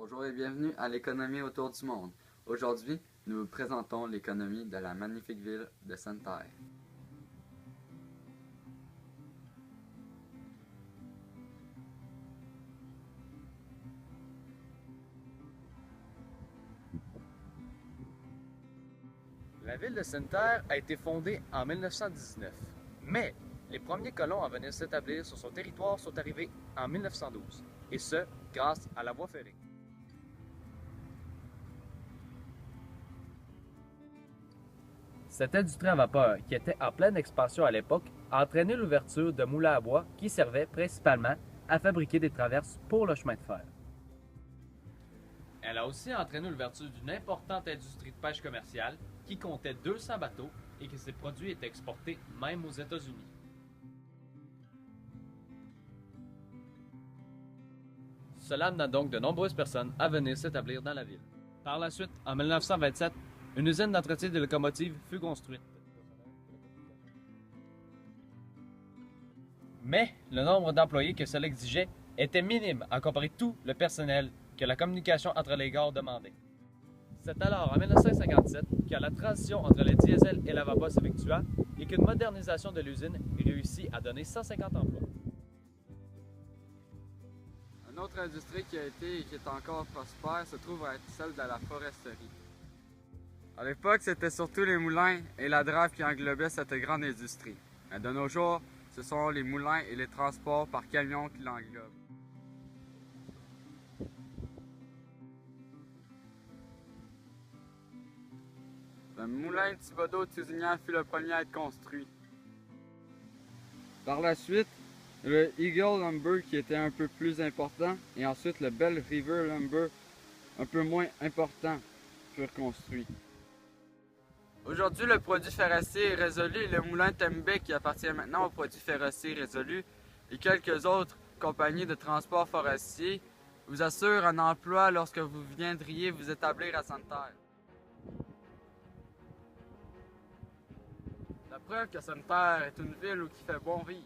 Bonjour et bienvenue à l'économie autour du monde. Aujourd'hui, nous vous présentons l'économie de la magnifique ville de Sainte-Terre. La ville de Sainte-Terre a été fondée en 1919, mais les premiers colons à venir s'établir sur son territoire sont arrivés en 1912, et ce, grâce à la voie ferrée. Cette industrie à vapeur, qui était en pleine expansion à l'époque, a entraîné l'ouverture de moulins à bois qui servaient principalement à fabriquer des traverses pour le chemin de fer. Elle a aussi entraîné l'ouverture d'une importante industrie de pêche commerciale qui comptait 200 bateaux et que ses produits étaient exportés même aux États-Unis. Cela amena donc de nombreuses personnes à venir s'établir dans la ville. Par la suite, en 1927, une usine d'entretien de locomotives fut construite. Mais le nombre d'employés que cela exigeait était minime à comparer tout le personnel que la communication entre les gares demandait. C'est alors en 1957 que la transition entre le diesel et la vapeur s'effectua et qu'une modernisation de l'usine réussit à donner 150 emplois. Une autre industrie qui a été et qui est encore prospère se trouve à être celle de la foresterie. À l'époque, c'était surtout les moulins et la drave qui englobaient cette grande industrie. Mais de nos jours, ce sont les moulins et les transports par camion qui l'englobent. Le moulin de Thibodaux-Tousignan fut le premier à être construit. Par la suite, le Eagle Lumber qui était un peu plus important et ensuite le Bell River Lumber un peu moins important furent construits. Aujourd'hui, le produit ferroacier est résolu et le moulin Tembé qui appartient maintenant au produit ferroacier résolu et quelques autres compagnies de transport forestier vous assurent un emploi lorsque vous viendriez vous établir à Sainte-Terre. La preuve que Sainte-Terre est une ville où il fait bon vivre.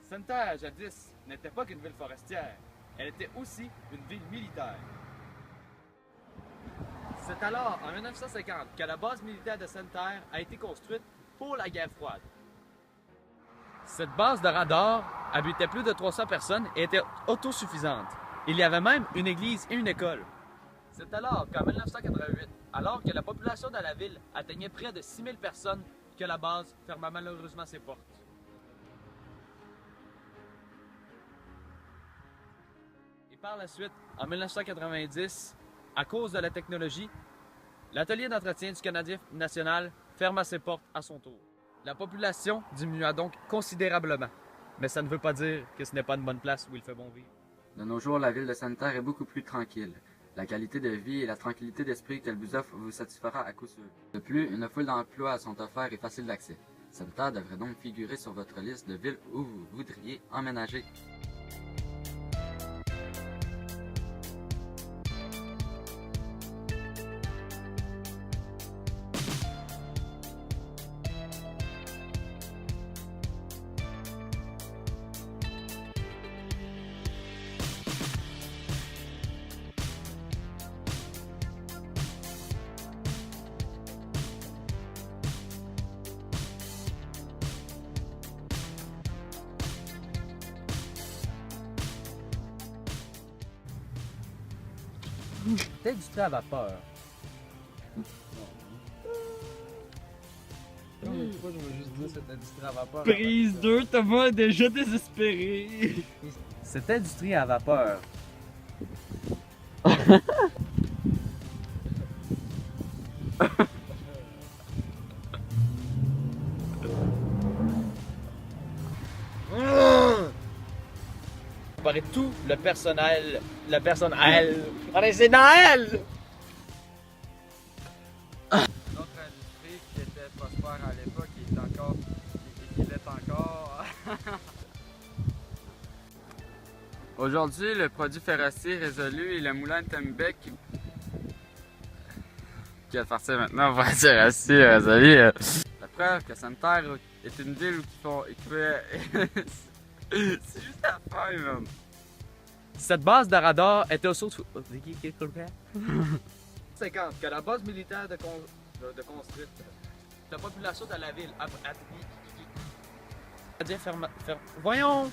Sainte-Terre, jadis, n'était pas qu'une ville forestière, elle était aussi une ville militaire. C'est alors, en 1950, que la base militaire de Sainte-Terre a été construite pour la guerre froide. Cette base de radar habitait plus de 300 personnes et était autosuffisante. Il y avait même une église et une école. C'est alors qu'en 1988, alors que la population de la ville atteignait près de 6000 personnes, que la base ferma malheureusement ses portes. Et par la suite, en 1990, à cause de la technologie, l'atelier d'entretien du Canadien national ferma ses portes à son tour. La population diminua donc considérablement, mais ça ne veut pas dire que ce n'est pas une bonne place où il fait bon vivre. De nos jours, la ville de Sainte-Terre est beaucoup plus tranquille. La qualité de vie et la tranquillité d'esprit qu'elle vous offre vous satisfera à coup sûr. De plus, une foule d'emplois sont offerts et faciles d'accès. Sainte-Terre devrait donc figurer sur votre liste de villes où vous voudriez emménager. C'était industrie à vapeur. Pourquoi je veux juste dire cette industrie à vapeur? Prise 2, Thomas est déjà désespéré. Cette industrie à vapeur. Comparer tout le personnel. Allez, c'est Noël! Une autre industrie qui était prospère à l'époque et qui l'est encore. Aujourd'hui, le produit ferroacier résolu est le moulin de Tembec qui va partir maintenant pour être ferroacier résolu. La preuve que Sainte-Terre est une ville où ils fait... C'est juste la fin, man. Cette base de radar était au sous... 50, que la base militaire de construite. La population de la ville a... Voyons!